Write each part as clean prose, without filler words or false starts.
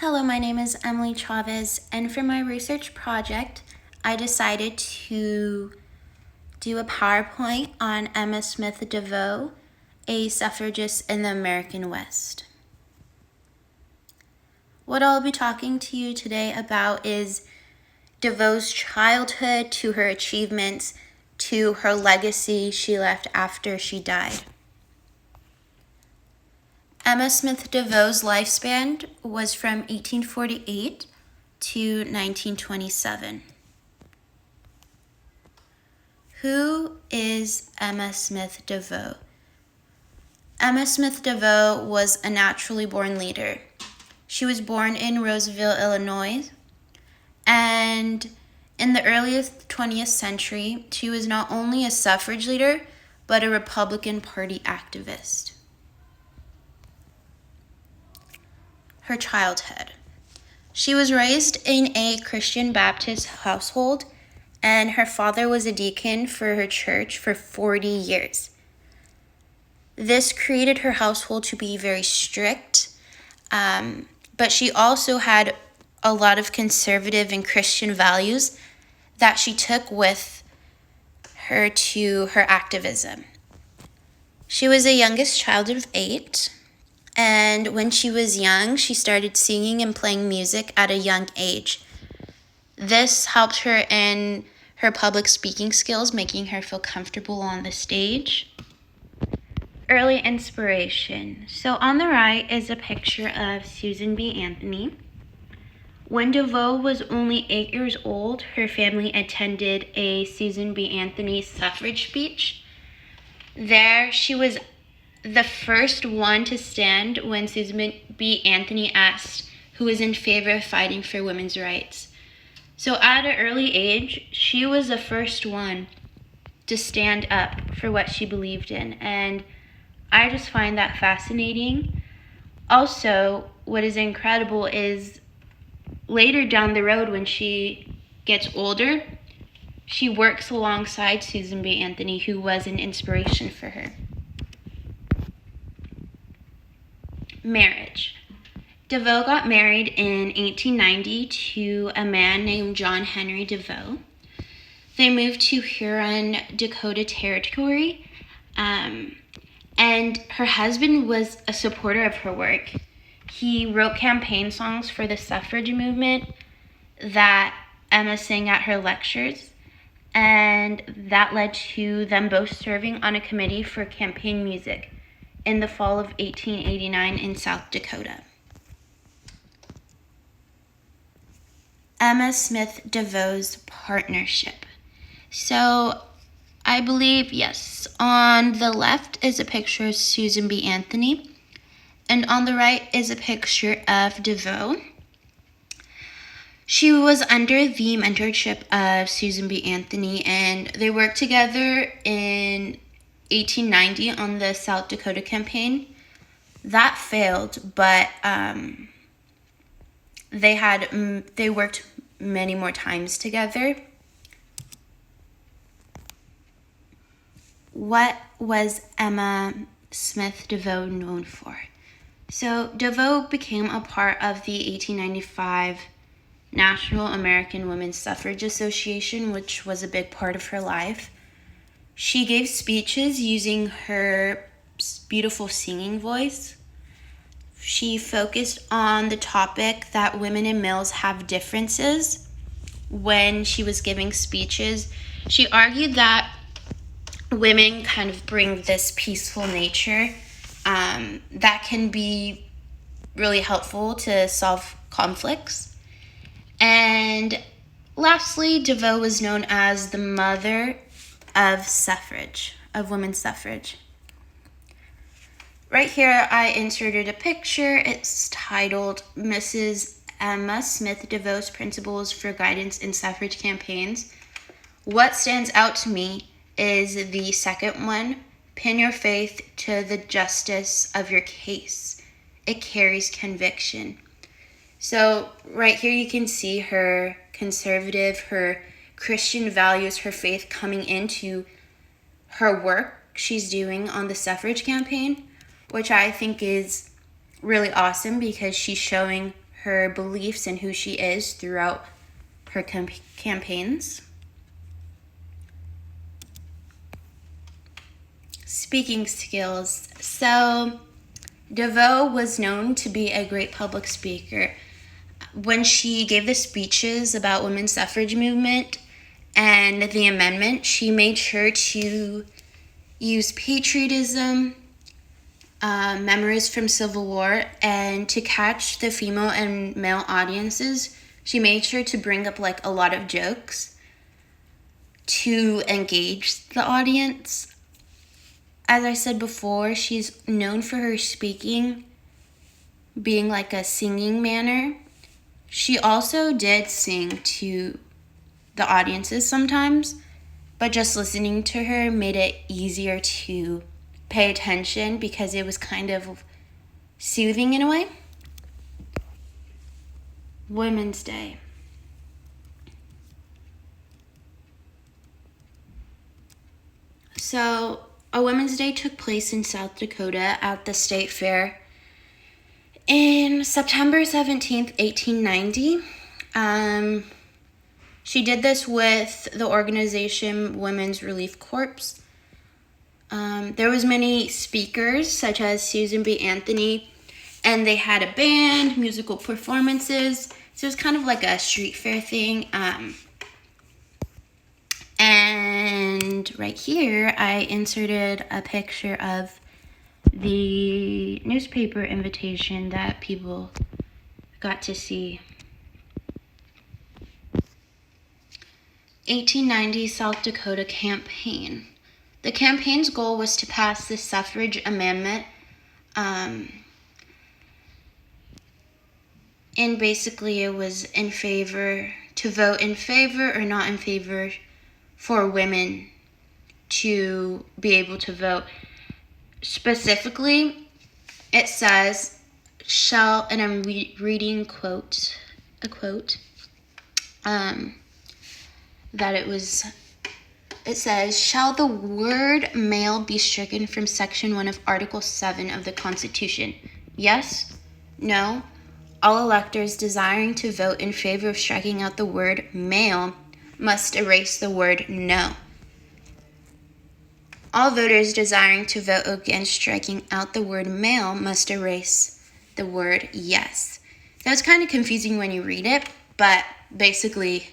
Hello, my name is Emily Chavez, and for my research project, I decided to do a PowerPoint on Emma Smith DeVoe, a suffragist in the American West. What I'll be talking to you today about is DeVoe's childhood to her achievements to her legacy she left after she died. Emma Smith DeVoe's lifespan was from 1848 to 1927. Who is Emma Smith DeVoe? Emma Smith DeVoe was a naturally born leader. She was born in Roseville, Illinois, and in the early 20th century, she was not only a suffrage leader, but a Republican Party activist. Her childhood. She was raised in a Christian Baptist household, and her father was a deacon for her church for 40 years. This created her household to be very strict, but she also had a lot of conservative and Christian values that she took with her to her activism. She was the youngest child of 8. And when she was young, she started singing and playing music at a young age. This helped her in her public speaking skills, making her feel comfortable on the stage. Early inspiration. So on the right is a picture of Susan B. Anthony. When DeVoe was only 8 years old, her family attended a Susan B. Anthony suffrage speech. There, she was the first one to stand when Susan B. Anthony asked who was in favor of fighting for women's rights. So at an early age, she was the first one to stand up for what she believed in, and I just find that fascinating. Also, what is incredible is later down the road when she gets older, she works alongside Susan B. Anthony, who was an inspiration for her. Marriage. DeVoe got married in 1890 to a man named John Henry DeVoe. They moved to Huron, Dakota Territory, and her husband was a supporter of her work. He wrote campaign songs for the suffrage movement that Emma sang at her lectures, and that led to them both serving on a committee for campaign music in the fall of 1889 in South Dakota. Emma Smith DeVoe's partnership. So I believe, yes, on the left is a picture of Susan B. Anthony, and on the right is a picture of DeVoe. She was under the mentorship of Susan B. Anthony, and they worked together in 1890 on the South Dakota campaign. That failed, but they worked many more times together. What was Emma Smith DeVoe known for? So DeVoe became a part of the 1895 National American Women's Suffrage Association, which was a big part of her life. She gave speeches using her beautiful singing voice. She focused on the topic that women and males have differences. When she was giving speeches, she argued that women kind of bring this peaceful nature that can be really helpful to solve conflicts. And lastly, DeVoe was known as the mother of suffrage, of women's suffrage. Right here, I inserted a picture. It's titled Mrs. Emma Smith DeVoe's Principles for Guidance in Suffrage Campaigns. What stands out to me is the second one, pin your faith to the justice of your case. It carries conviction. So right here you can see her conservative, her Christian values, her faith coming into her work she's doing on the suffrage campaign, which I think is really awesome because she's showing her beliefs and who she is throughout her campaigns. Speaking skills. So DeVoe was known to be a great public speaker. When she gave the speeches about women's suffrage movement and the amendment, she made sure to use patriotism, memories from Civil War, and to catch the female and male audiences, she made sure to bring up like a lot of jokes to engage the audience. As I said before, she's known for her speaking being like a singing manner. She also did sing to the audiences sometimes, but just listening to her made it easier to pay attention because it was kind of soothing in a way. Women's Day. So, a Women's Day took place in South Dakota at the State Fair in September 17th, 1890. She did this with the organization Women's Relief Corps. There was many speakers, such as Susan B. Anthony, and they had a band, musical performances. So it was kind of like a street fair thing. And right here, I inserted a picture of the newspaper invitation that people got to see. 1890 South Dakota campaign. The campaign's goal was to pass the suffrage amendment, and basically it was to vote in favor or not in favor for women to be able to vote. Specifically, it says, and I'm reading a quote, that it says, shall the word male be stricken from Section 1 of Article 7 of the Constitution? Yes? No? All electors desiring to vote in favor of striking out the word male must erase the word no. All voters desiring to vote against striking out the word male must erase the word yes. So it's kind of confusing when you read it, but basically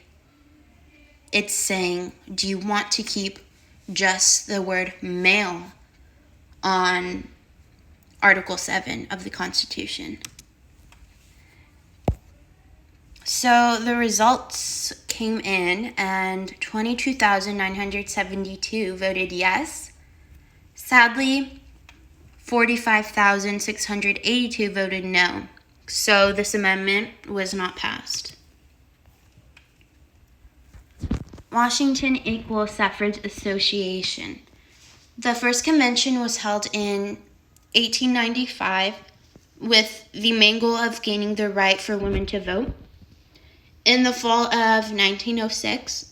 it's saying, do you want to keep just the word male on Article 7 of the Constitution? So the results came in, and 22,972 voted yes. Sadly, 45,682 voted no. So this amendment was not passed. Washington Equal Suffrage Association. The first convention was held in 1895 with the main goal of gaining the right for women to vote. In the fall of 1906,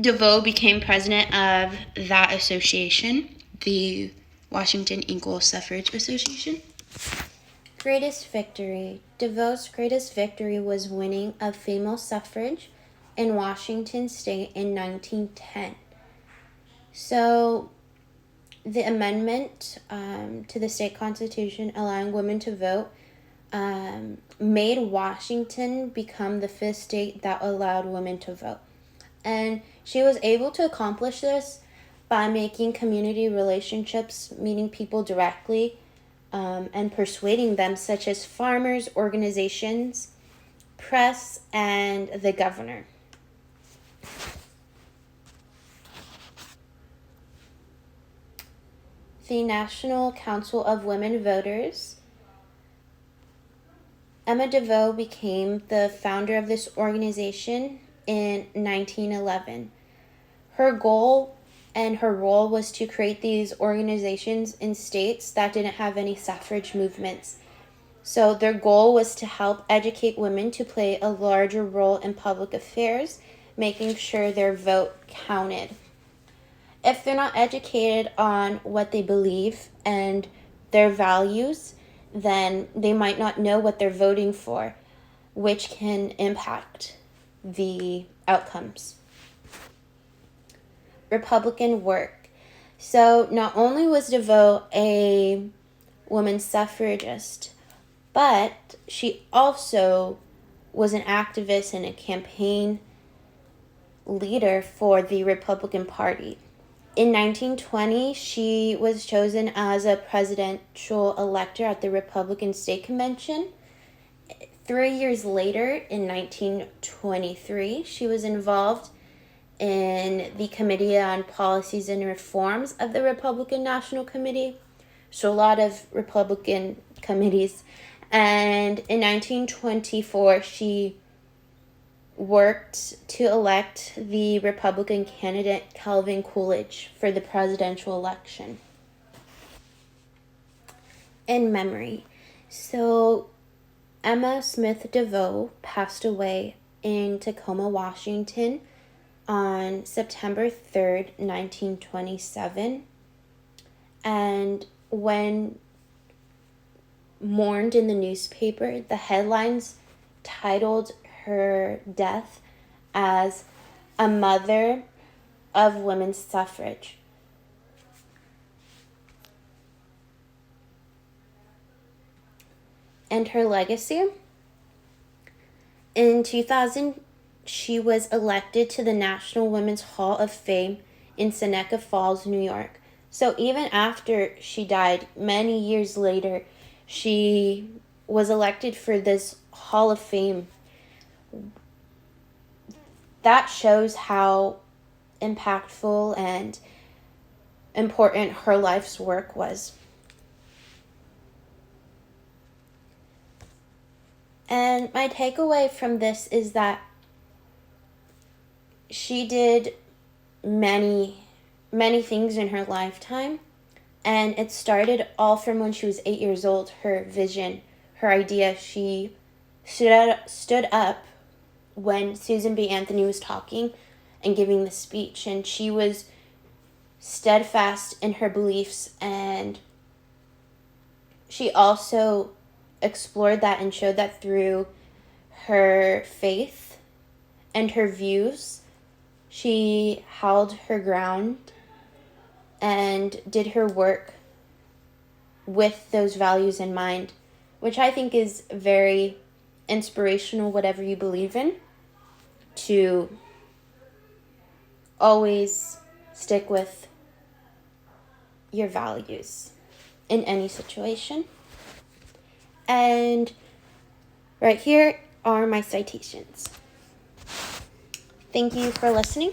DeVoe became president of that association, the Washington Equal Suffrage Association. Greatest victory. DeVoe's greatest victory was winning of female suffrage in Washington State in 1910. So the amendment to the state constitution allowing women to vote made Washington become the fifth state that allowed women to vote. And she was able to accomplish this by making community relationships, meeting people directly, and persuading them, such as farmers, organizations, press, and the governor. The National Council of Women Voters. Emma DeVoe became the founder of this organization in 1911. Her goal and her role was to create these organizations in states that didn't have any suffrage movements. So their goal was to help educate women to play a larger role in public affairs, making sure their vote counted. If they're not educated on what they believe and their values, then they might not know what they're voting for. which can impact the outcomes. Republican work. So not only was DeVoe a woman suffragist, but she also was an activist and a campaign leader for the Republican Party. In 1920, she was chosen as a presidential elector at the Republican State Convention. 3 years later, in 1923, she was involved in the Committee on Policies and Reforms of the Republican National Committee. So a lot of Republican committees. And in 1924, she worked to elect the Republican candidate Calvin Coolidge for the presidential election. In memory. So Emma Smith DeVoe passed away in Tacoma, Washington on September 3rd, 1927. And when mourned in the newspaper, the headlines titled her death as a mother of women's suffrage. And her legacy. In 2000, she was elected to the National Women's Hall of Fame in Seneca Falls, New York. So even after she died, many years later, she was elected for this Hall of Fame. That shows how impactful and important her life's work was. And my takeaway from this is that she did many things in her lifetime, and it started all from when she was 8 years old. Her vision, her idea. She stood up when Susan B. Anthony was talking and giving the speech, and she was steadfast in her beliefs, and she also explored that and showed that through her faith and her views. She held her ground and did her work with those values in mind, which I think is very inspirational, whatever you believe in, to always stick with your values in any situation. And right here are my citations. Thank you for listening.